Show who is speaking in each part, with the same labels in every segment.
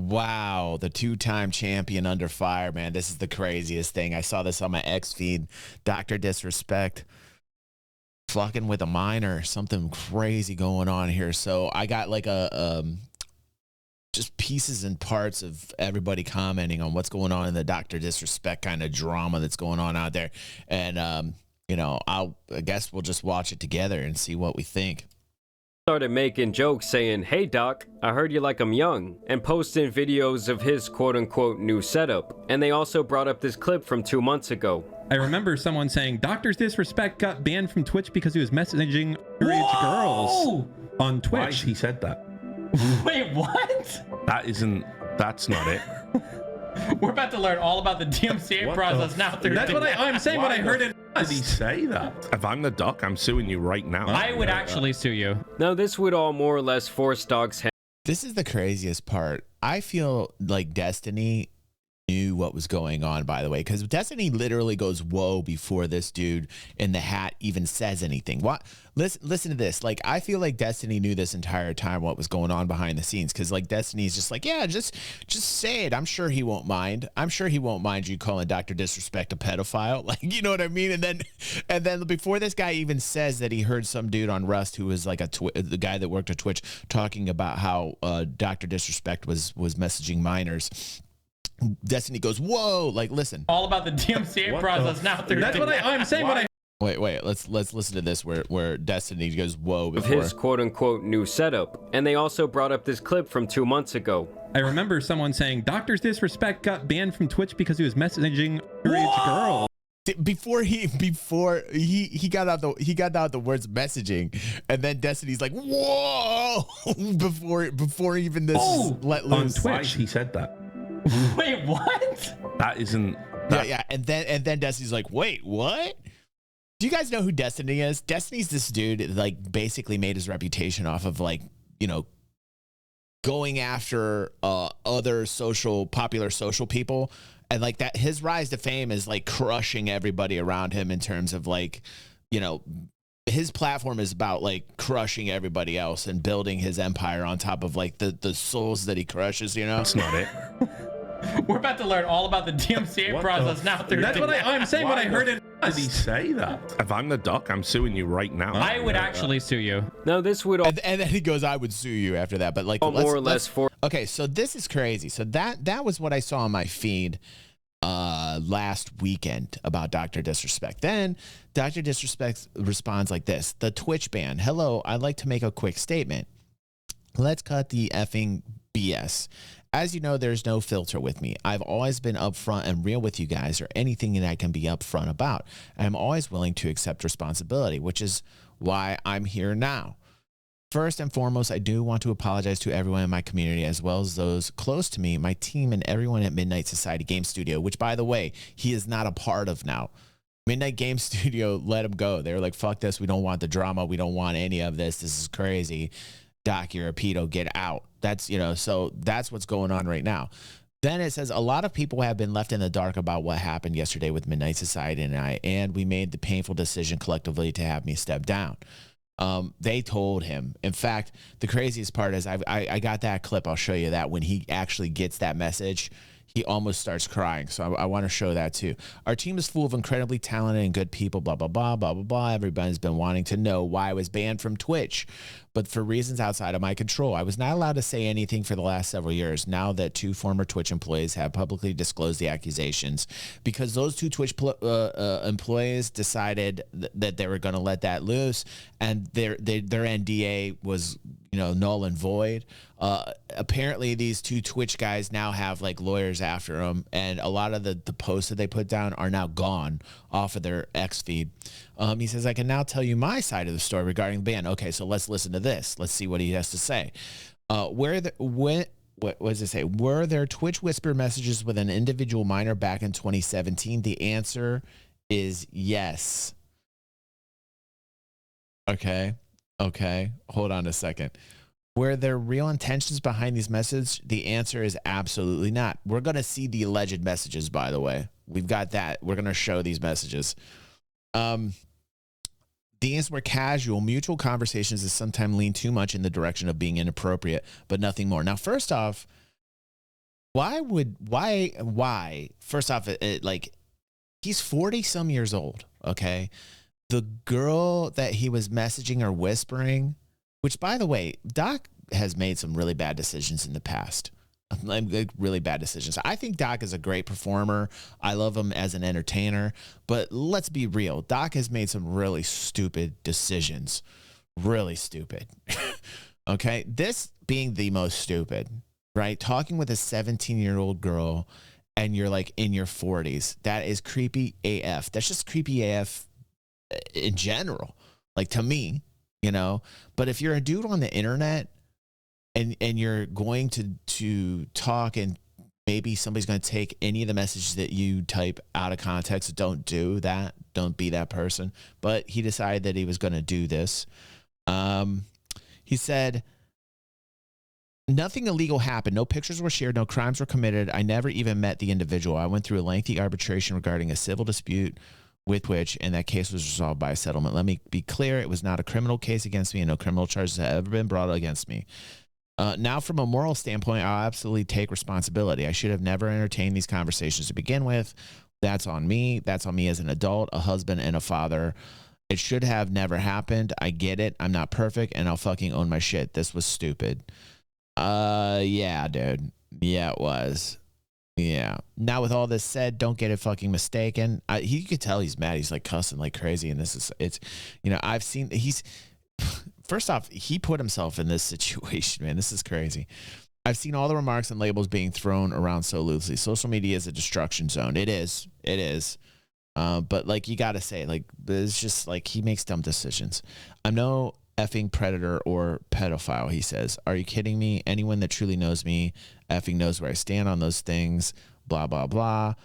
Speaker 1: Wow, the two-time champion under fire, man. This is the craziest thing. I saw this on my X feed. Dr. Disrespect fucking with a minor. Something crazy going on here. So I got like a just pieces and parts of everybody commenting on what's going on in the Dr. Disrespect kind of drama that's going on out there. And you know, I guess we'll just watch it together and see what we think.
Speaker 2: Started making jokes saying, "Hey Doc, I heard you like 'em young," and posting videos of his quote-unquote new setup. And they also brought up this clip from 2 months ago.
Speaker 3: I remember someone saying Dr. Disrespect got banned from Twitch because he was messaging underage girls on Twitch.
Speaker 4: Why he said that?
Speaker 5: Wait, what?
Speaker 4: That's not it.
Speaker 5: We're about to learn all about the DMCA process now.
Speaker 3: That's what I'm saying. What I heard it.
Speaker 4: Did he say that? If I'm the doc, I'm suing you right now.
Speaker 5: I would actually sue you.
Speaker 2: Now this would all more or less force Doc's hand.
Speaker 1: This is the craziest part. I feel like Destiny knew what was going on, by the way, because Destiny literally goes whoa before this dude in the hat even says anything. What? Listen to this. Like, I feel like Destiny knew this entire time what was going on behind the scenes, because like Destiny's just like, yeah, just say it. I'm sure he won't mind. I'm sure he won't mind you calling Dr. Disrespect a pedophile. Like, you know what I mean? And then before this guy even says that he heard some dude on Rust who was like the guy that worked at Twitch talking about how Dr. Disrespect was messaging minors. Destiny goes, whoa, like, listen.
Speaker 5: All about the DMCA process now.
Speaker 3: That's what I'm saying. What I
Speaker 1: Wait, let's listen to this where Destiny goes, whoa,
Speaker 2: Of
Speaker 1: before
Speaker 2: his quote-unquote new setup. And they also brought up this clip from 2 months ago.
Speaker 3: I remember someone saying Dr. Disrespect got banned from Twitch because he was messaging underage girls.
Speaker 1: Before he got out the words messaging, and then Destiny's like, whoa, before even this is let loose.
Speaker 4: On Twitch, he said that.
Speaker 5: Wait, what?
Speaker 1: Yeah, and then Destiny's like, wait, what? Do you guys know who Destiny is? Destiny's this dude that, like, basically made his reputation off of, like, you know, going after other popular social people, and like that his rise to fame is like crushing everybody around him in terms of, like, you know, his platform is about like crushing everybody else and building his empire on top of like the souls that he crushes, you know?
Speaker 4: That's not it.
Speaker 5: We're about to learn all about the DMCA process now.
Speaker 3: That's what I'm saying. What I heard it.
Speaker 4: Did he say that? If I'm the doc, I'm suing you right now.
Speaker 5: I would actually sue you.
Speaker 2: Now this would all
Speaker 1: And then he goes, I would sue you after that. But like,
Speaker 2: more or less for.
Speaker 1: Okay, so this is crazy. So that was what I saw on my feed last weekend about Dr. Disrespect. Then Dr. Disrespect responds like this: the Twitch ban. Hello, I'd like to make a quick statement. Let's cut the effing BS. As you know, there's no filter with me. I've always been upfront and real with you guys, or anything that I can be upfront about. I'm always willing to accept responsibility, which is why I'm here now. First and foremost, I do want to apologize to everyone in my community, as well as those close to me, my team, and everyone at Midnight Society Game Studio, which, by the way, he is not a part of now. Midnight Game Studio let him go. They were like, fuck this. We don't want the drama. We don't want any of this. This is crazy. Doc, you're a pedo, get out. That's, you know, so that's what's going on right now. Then it says, a lot of people have been left in the dark about what happened yesterday with Midnight Society and we made the painful decision collectively to have me step down. They told him. In fact, the craziest part is I got that clip. I'll show you that when he actually gets that message. He almost starts crying. So I want to show that too. Our team is full of incredibly talented and good people, blah, blah, blah, blah, blah, blah. Everybody's been wanting to know why I was banned from Twitch, but for reasons outside of my control. I was not allowed to say anything for the last several years, now that 2 former Twitch employees have publicly disclosed the accusations, because those 2 Twitch employees decided that they were going to let that loose, and their NDA was, you know, null and void. Apparently these 2 Twitch guys now have like lawyers after them, and a lot of the posts that they put down are now gone off of their X feed. He says, I can now tell you my side of the story regarding the ban. Okay, so let's listen to this. Let's see what he has to say. What does it say? Were there Twitch whisper messages with an individual minor back in 2017? The answer is yes. Okay. Hold on a second. Were there real intentions behind these messages? The answer is absolutely not. We're going to see the alleged messages, by the way. We've got that. We're going to show these messages. These were casual, mutual conversations that sometimes lean too much in the direction of being inappropriate, but nothing more. Now, first off, why? First off, like, he's 40 some years old. Okay. The girl that he was messaging or whispering, which, by the way, Doc has made some really bad decisions in the past. Like, really bad decisions. I think Doc is a great performer. I love him as an entertainer, but let's be real. Doc has made some really stupid decisions. Really stupid. Okay. This being the most stupid, right? Talking with a 17-year-old girl and you're like in your 40s. That is creepy AF. That's just creepy AF in general. Like, to me, you know, but if you're a dude on the internet and you're going to talk and maybe somebody's going to take any of the messages that you type out of context, don't do that. Don't be that person. But he decided that he was going to do this. He said, nothing illegal happened. No pictures were shared. No crimes were committed. I never even met the individual. I went through a lengthy arbitration regarding a civil dispute with which, and that case was resolved by a settlement. Let me be clear. It was not a criminal case against me, and no criminal charges have ever been brought against me. Now, from a moral standpoint, I'll absolutely take responsibility. I should have never entertained these conversations to begin with. That's on me. That's on me as an adult, a husband, and a father. It should have never happened. I get it. I'm not perfect, and I'll fucking own my shit. This was stupid. Yeah, dude. Yeah, it was. Yeah. Now, with all this said, don't get it fucking mistaken. You could tell he's mad. He's like cussing like crazy, and it's, you know, I've seen, first off, he put himself in this situation, man. This is crazy. I've seen all the remarks and labels being thrown around so loosely. Social media is a destruction zone. It is. It is. But like, you got to say, like, it's just like, he makes dumb decisions. I'm no effing predator or pedophile, he says. Are you kidding me? Anyone that truly knows me effing knows where I stand on those things. Blah, blah, blah.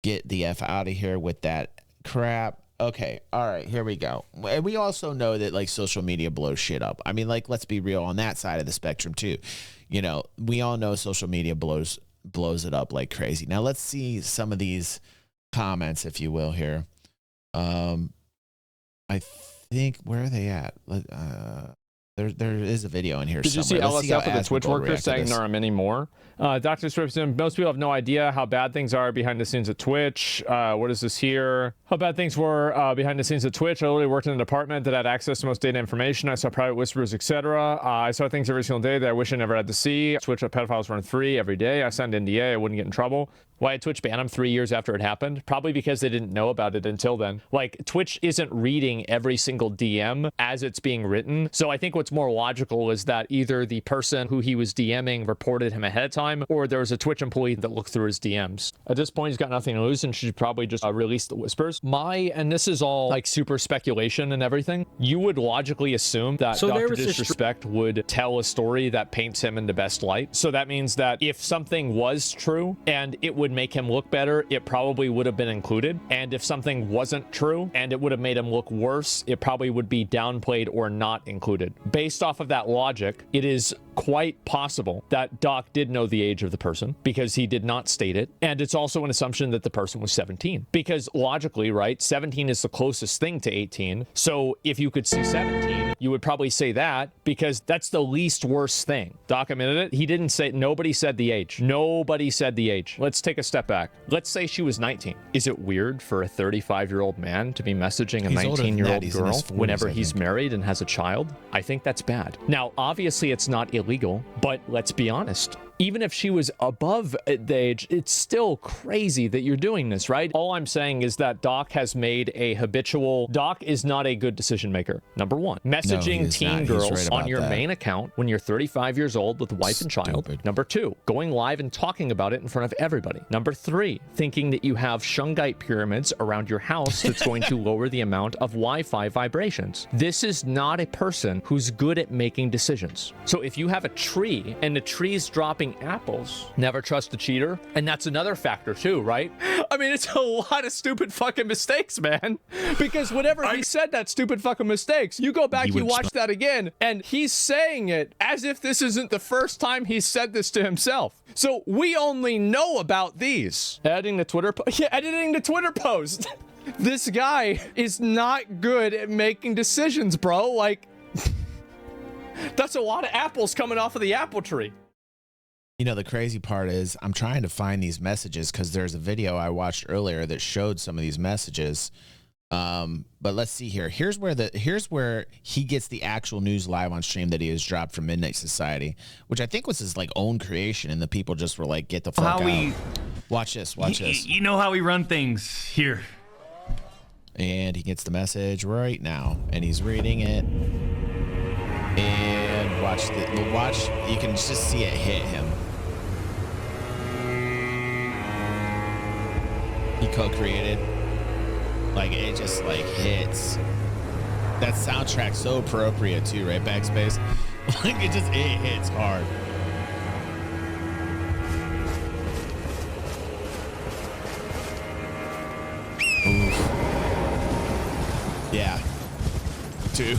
Speaker 1: Get the F out of here with that crap. Okay. All right. Here we go. And we also know that, like, social media blows shit up. I mean, like, let's be real on that side of the spectrum too. You know, we all know social media blows it up like crazy. Now let's see some of these comments, if you will, here. I think, where are they at? There is a video in here.
Speaker 6: Did
Speaker 1: somewhere.
Speaker 6: you see LSF with the Twitch workers saying there are many more? Dr. Stripson, most people have no idea how bad things are behind the scenes at Twitch. What is this here? How bad things were behind the scenes at Twitch. I literally worked in a department that had access to most data information. I saw private whispers, etc. I saw things every single day that I wish I never had to see. Twitch pedophiles run free every day. I signed NDA. I wouldn't get in trouble. Why did Twitch ban him 3 years after it happened? Probably because they didn't know about it until then. Like, Twitch isn't reading every single DM as it's being written. So I think what's more logical is that either the person who he was DMing reported him ahead of time, or there was a Twitch employee that looked through his DMs. At this point, he's got nothing to lose and should probably just release the whispers. And this is all like super speculation and everything, you would logically assume that Dr. Disrespect would tell a story that paints him in the best light. So that means that if something was true and it would make him look better, it probably would have been included. And if something wasn't true and it would have made him look worse, it probably would be downplayed or not included. Based off of that logic, it is quite possible that Doc did know the age of the person because he did not state it. And it's also an assumption that the person was 17 because logically, right, 17 is the closest thing to 18. So if you could see 17, you would probably say that because that's the least worst thing. Doc admitted it. He didn't say, nobody said the age. Nobody said the age. Let's take a step back. Let's say she was 19. Is it weird for a 35-year-old man to be messaging a 19-year-old girl whenever he's married and has a child? I think that's bad. Now, obviously it's not illegal, but let's be honest. Even if she was above the age, it's still crazy that you're doing this, right? All I'm saying is that Doc has made a habitual... Doc is not a good decision maker. Number one, messaging teen girls on your main account when you're 35 years old with a wife and child. Number two, going live and talking about it in front of everybody. Number three, thinking that you have shungite pyramids around your house that's going to lower the amount of Wi-Fi vibrations. This is not a person who's good at making decisions. So if you have a tree and the tree's dropping apples, never trust a cheater. And that's another factor too, right? I mean, it's a lot of stupid fucking mistakes, man. Because whenever he said that stupid fucking mistakes, you go back, you watch that again, and he's saying it as if this isn't the first time he's said this to himself. So we only know about these. Editing the Twitter post. This guy is not good at making decisions, bro. Like, that's a lot of apples coming off of the apple tree.
Speaker 1: You know, the crazy part is I'm trying to find these messages because there's a video I watched earlier that showed some of these messages. But let's see here. Here's where he gets the actual news live on stream that he has dropped from Midnight Society, which I think was his like own creation, and the people just were like, "Get the fuck out." Watch this. Watch this.
Speaker 5: You know how we run things here.
Speaker 1: And he gets the message right now, and he's reading it. And watch. You can just see it hit him. He co-created. Like, it just, like, hits. That soundtrack's so appropriate, too, right? Backspace. Like, it hits hard. Oof. Yeah. Dude.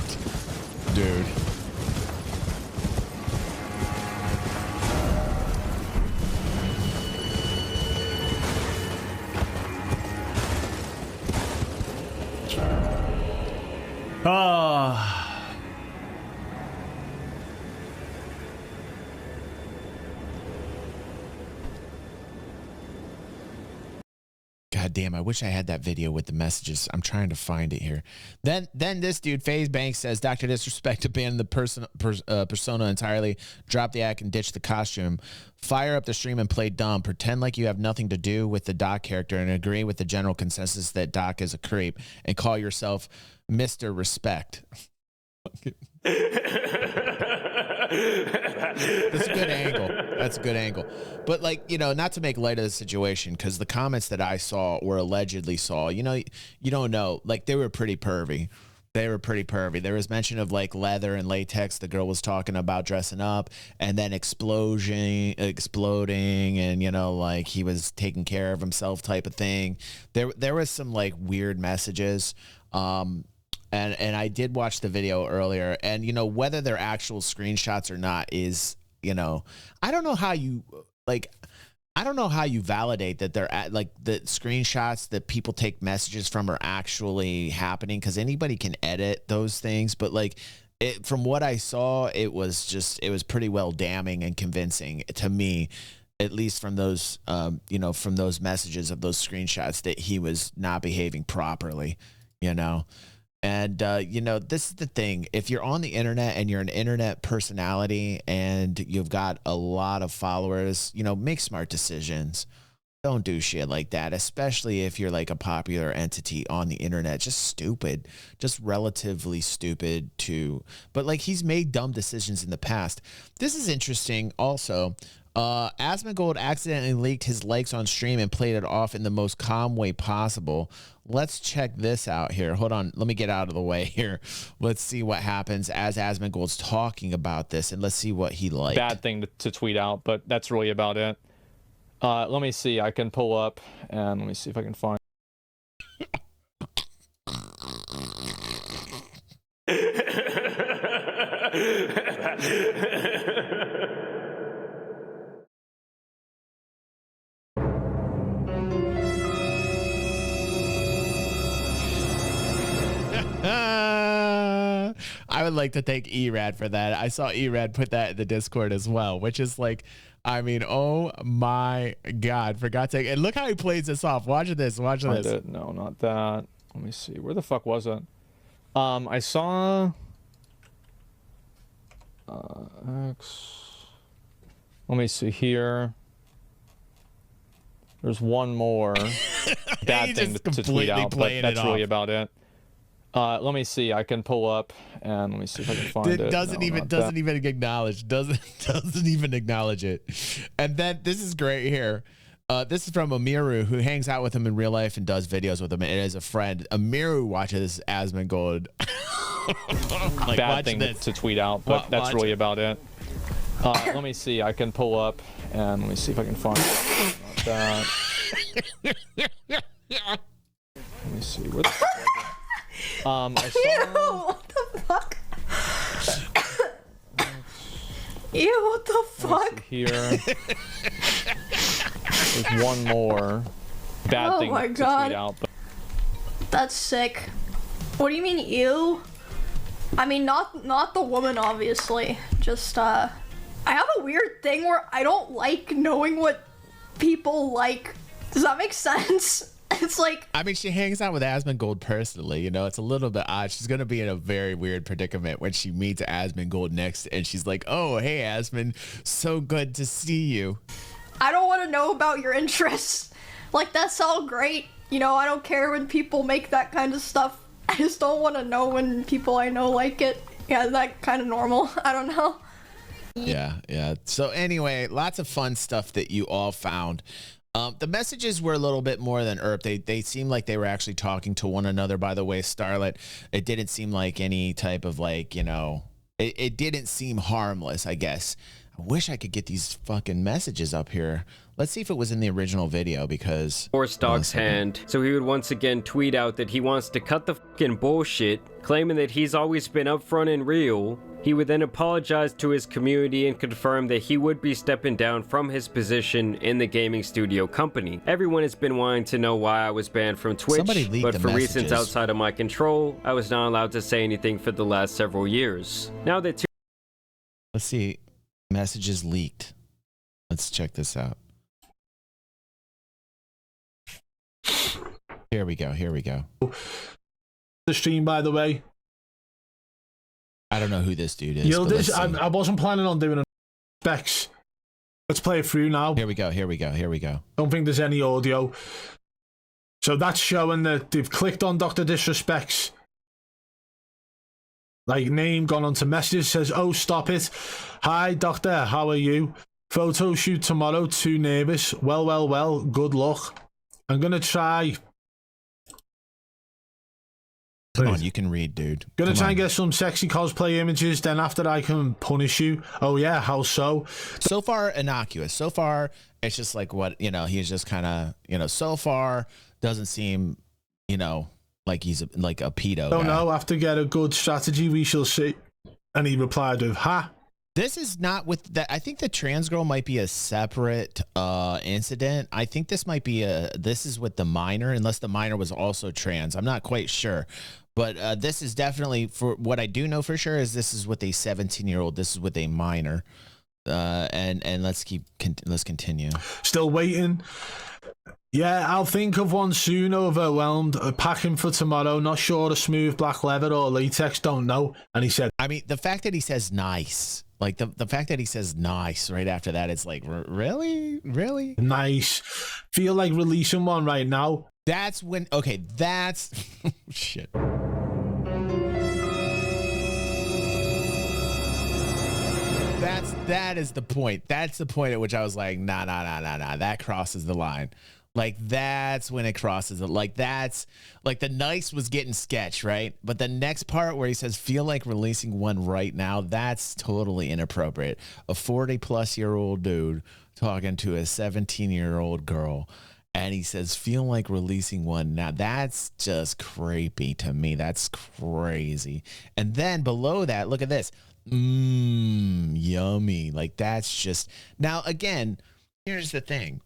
Speaker 1: God damn, I wish I had that video with the messages. I'm trying to find it here. Then this dude, FaZe Banks, says, Dr. Disrespect abandoned the persona entirely, drop the act and ditch the costume. Fire up the stream and play dumb. Pretend like you have nothing to do with the Doc character and agree with the general consensus that Doc is a creep and call yourself Mr. Respect. That's a good angle. That's a good angle. But, like, you know, not to make light of the situation, because the comments that I saw or allegedly saw, you know, you don't know, like, they were pretty pervy. They were pretty pervy. There was mention of like leather and latex. The girl was talking about dressing up, and then exploding, and, you know, like he was taking care of himself type of thing. There was some like weird messages. And I did watch the video earlier, and, you know, whether they're actual screenshots or not is, you know, I don't know how you validate that they're at, like, the screenshots that people take messages from are actually happening, because anybody can edit those things. But like, from what I saw, it was pretty well damning and convincing to me, at least from those, you know, from those messages of those screenshots, that he was not behaving properly, you know. And, you know, this is the thing. If you're on the internet and you're an internet personality and you've got a lot of followers, you know, make smart decisions. Don't do shit like that, especially if you're like a popular entity on the internet. Just stupid, just relatively stupid too. But like, he's made dumb decisions in the past. This is interesting also. Asmongold accidentally leaked his likes on stream and played it off in the most calm way possible. Let's check this out here. Hold on. Let me get out of the way here. Let's see what happens as Asmongold's talking about this, and let's see what he liked.
Speaker 6: Bad thing to tweet out, but that's really about it. Let me see. I can pull up, and let me see if I can find.
Speaker 1: I would like to thank Erad for that. I saw Erad put that in the Discord as well, which is like, I mean, oh my God, for God's sake. And look how he plays this off. Watch this. Watch this.
Speaker 6: No, not that. Let me see. Where the fuck was it? I saw... X... Let me see here. There's one more bad thing to tweet out, but that's really about it. Let me see. I can pull up, and let me see if I can find it.
Speaker 1: Doesn't even acknowledge. Doesn't even acknowledge it. And then this is great here. This is from EMIRU, who hangs out with him in real life and does videos with him, and is a friend. EMIRU watches Asmongold. Like,
Speaker 6: bad thing to tweet out, but that's really about it. Let me see. I can pull up, and let me see if I can find it. Not that. Let me see. Where the fuck was it? I saw...
Speaker 7: What the fuck? Ew, what the fuck?
Speaker 6: Here. There's one more bad thing to tweet out. But...
Speaker 7: That's sick. What do you mean, ew? I mean, not the woman, obviously. Just, I have a weird thing where I don't like knowing what people like. Does that make sense? It's like,
Speaker 1: I mean, she hangs out with Asmongold personally. You know, it's a little bit odd. She's going to be in a very weird predicament when she meets Asmongold next. And she's like, oh, hey, Asmon, so good to see you.
Speaker 7: I don't want to know about your interests. Like, that's all great. You know, I don't care when people make that kind of stuff. I just don't want to know when people I know like it. Yeah, is that kind of normal? I don't know.
Speaker 1: Yeah. So anyway, lots of fun stuff that you all found. The messages were a little bit more than ERP. They seemed like they were actually talking to one another. By the way, Starlet, it didn't seem like any type of like, you know, it didn't seem harmless, I guess. I wish I could get these fucking messages up here. Let's see if it was in the original video because...
Speaker 2: Horse dog's hand. So he would once again tweet out that he wants to cut the fucking bullshit, claiming that he's always been upfront and real. He would then apologize to his community and confirm that he would be stepping down from his position in the gaming studio company. Everyone has been wanting to know why I was banned from Twitch, but for reasons outside of my control, I was not allowed to say anything for the last several years. Now that
Speaker 1: let's see. Messages leaked. Let's check this out. Here we go.
Speaker 8: The stream, by the way.
Speaker 1: I don't know who this dude is.
Speaker 8: Yo, I wasn't planning on doing specs. Let's play it through now.
Speaker 1: Here we go.
Speaker 8: Don't think there's any audio. So that's showing that they've clicked on Dr. Disrespect's like name, gone onto messages, says, oh, stop it. Hi, doctor, how are you? Photo shoot tomorrow, too nervous. Well, good luck. I'm gonna try.
Speaker 1: Come on, you can read, dude.
Speaker 8: Gonna try and get some sexy cosplay images, then after I can punish you. Oh yeah, how so?
Speaker 1: So far, innocuous. So far, it's just like what, you know, he's just kind of, you know, so far doesn't seem, you know, like he's like a pedo
Speaker 8: Don't
Speaker 1: guy.
Speaker 8: know, after get a good strategy, we shall see. And he replied with, ha.
Speaker 1: This is not with that. I think the trans girl might be a separate incident. I think this might be this is with the minor, unless the minor was also trans. I'm not quite sure. But this is definitely, for what I do know for sure, is this is with a 17-year-old. This is with a minor. And let's continue.
Speaker 8: Still waiting. Yeah, I'll think of one soon. Overwhelmed. Packing for tomorrow. Not sure of smooth black leather or latex. Don't know. And he said,
Speaker 1: I mean, the fact that he says nice, like the fact that he says nice right after that, it's like, really?
Speaker 8: Nice. Feel like releasing one right now.
Speaker 1: That's when, okay, that's, shit. That is the point. That's the point at which I was like, nah. That crosses the line. Like, that's when it crosses it. Like, that's like the nice was getting sketch, right? But the next part where he says, feel like releasing one right now, that's totally inappropriate. A 40-plus-year-old dude talking to a 17-year-old girl. And he says, feel like releasing one now. That's just creepy to me. That's crazy. And then below that, look at this. Yummy. Like, that's just, now again, here's the thing.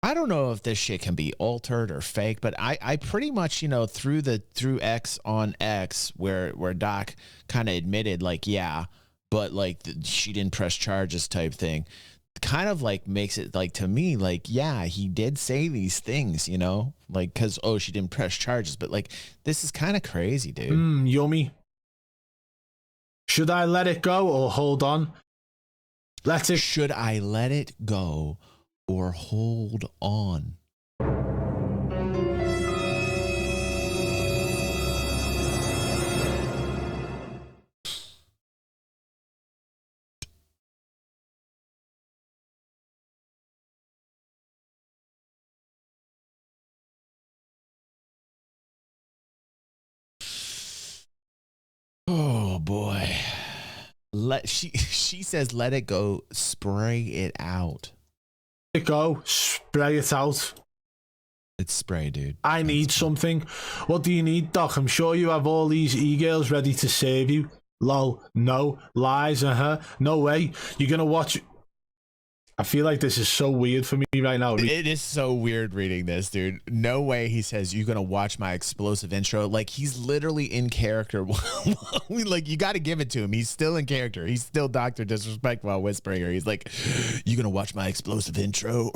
Speaker 1: I don't know if this shit can be altered or fake, but I pretty much, you know, through X on X where Doc kind of admitted like, yeah, but like she didn't press charges type thing, kind of like makes it like, to me, like, yeah, he did say these things, you know, like, cause, oh, she didn't press charges, but like, this is kind of crazy, dude.
Speaker 8: Yummy. Should I let it go or hold on?
Speaker 1: Should I let it go or hold on? Oh boy. She says let it go, spray it out.
Speaker 8: Let it go, spray it out.
Speaker 1: It's spray, dude.
Speaker 8: I need something. What do you need, Doc? I'm sure you have all these e-girls ready to save you. Lol. No. Lies, no way. You're gonna watch I feel like this is so weird for me right now.
Speaker 1: It is so weird reading this, dude. No way he says, "You're going to watch my explosive intro." Like, he's literally in character. Like, you got to give it to him. He's still in character. He's still Dr. Disrespect while whispering her. He's like, "You going to watch my explosive intro?"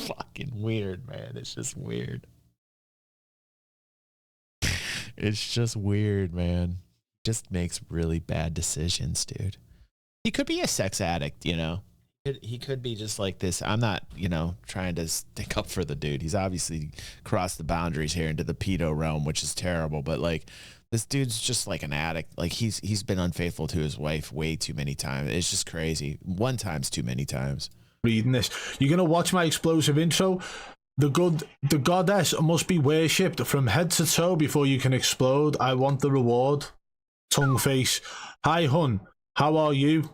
Speaker 1: Fucking weird, man. It's just weird. It's just weird, man. Just makes really bad decisions, dude. He could be a sex addict, you know. He could be just like this. I'm not, you know, trying to stick up for the dude. He's obviously crossed the boundaries here into the pedo realm, which is terrible. But like, this dude's just like an addict. Like, he's been unfaithful to his wife way too many times. It's just crazy. One time's too many times.
Speaker 8: Reading this, you're gonna watch my explosive intro. The goddess must be worshipped from head to toe before you can explode. I want the reward. Tongue face. Hi, hun. How are you?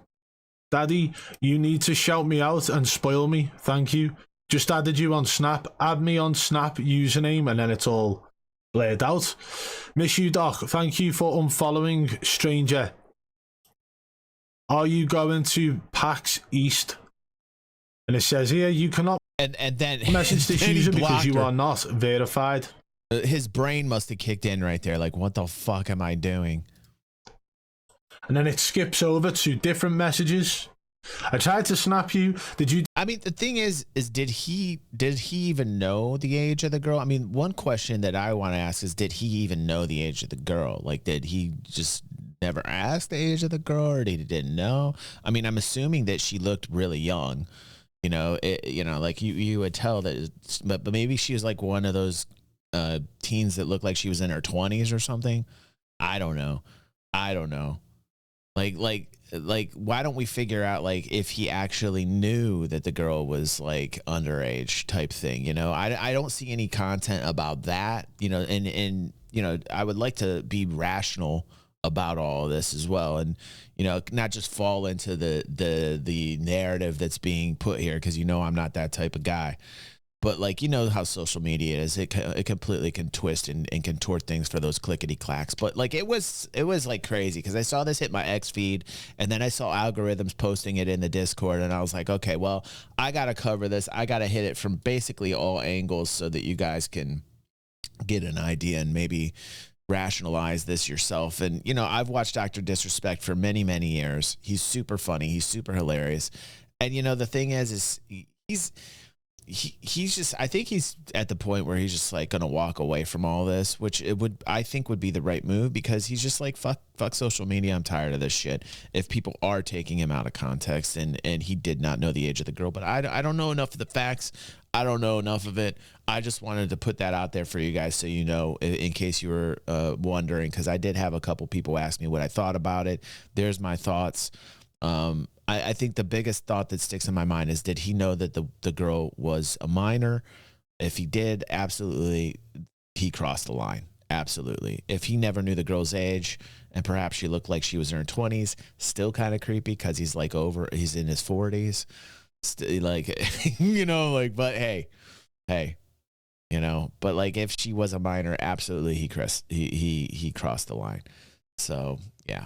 Speaker 8: Daddy, you need to shout me out and spoil me. Thank you. Just added you on Snap. Add me on Snap username, and then it's all blurred out. Miss you, Doc. Thank you for unfollowing, stranger. Are you going to PAX East? And it says here, you cannot
Speaker 1: and then
Speaker 8: message this user because you are not verified.
Speaker 1: His brain must have kicked in right there. Like, what the fuck am I doing?
Speaker 8: And then it skips over to different messages. I tried to snap you. Did you?
Speaker 1: I mean, the thing is did he even know the age of the girl? I mean, one question that I want to ask is, did he even know the age of the girl? Like, did he just never ask the age of the girl, or he didn't know? I mean, I'm assuming that she looked really young. You know, like you would tell that, but maybe she was like one of those teens that looked like she was in her 20s or something. I don't know. Like, why don't we figure out, like, if he actually knew that the girl was, like, underage type thing, you know? I don't see any content about that, you know, and you know, I would like to be rational about all of this as well, and, you know, not just fall into the narrative that's being put here, because, you know, I'm not that type of guy. But, like, you know how social media is. It completely can twist and contort things for those clickety clacks. But, like, it was like crazy, because I saw this hit my X feed, and then I saw algorithms posting it in the Discord, and I was like, okay, well, I got to cover this. I got to hit it from basically all angles so that you guys can get an idea and maybe rationalize this yourself. And, you know, I've watched Dr. Disrespect for many, many years. He's super funny. He's super hilarious. And, you know, the thing is he's just, I think he's at the point where he's just like going to walk away from all this, which I think would be the right move, because he's just like, fuck social media. I'm tired of this shit. If people are taking him out of context, and he did not know the age of the girl, but I don't know enough of the facts. I don't know enough of it. I just wanted to put that out there for you guys, so you know, in case you were wondering, because I did have a couple people ask me what I thought about it. There's my thoughts. I think the biggest thought that sticks in my mind is, did he know that the girl was a minor? If he did, absolutely, he crossed the line. Absolutely. If he never knew the girl's age, and perhaps she looked like she was in her 20s, still kind of creepy, because he's like he's in his 40s. Like, you know, like, but hey, you know, but like, if she was a minor, absolutely, he crossed the line. So yeah.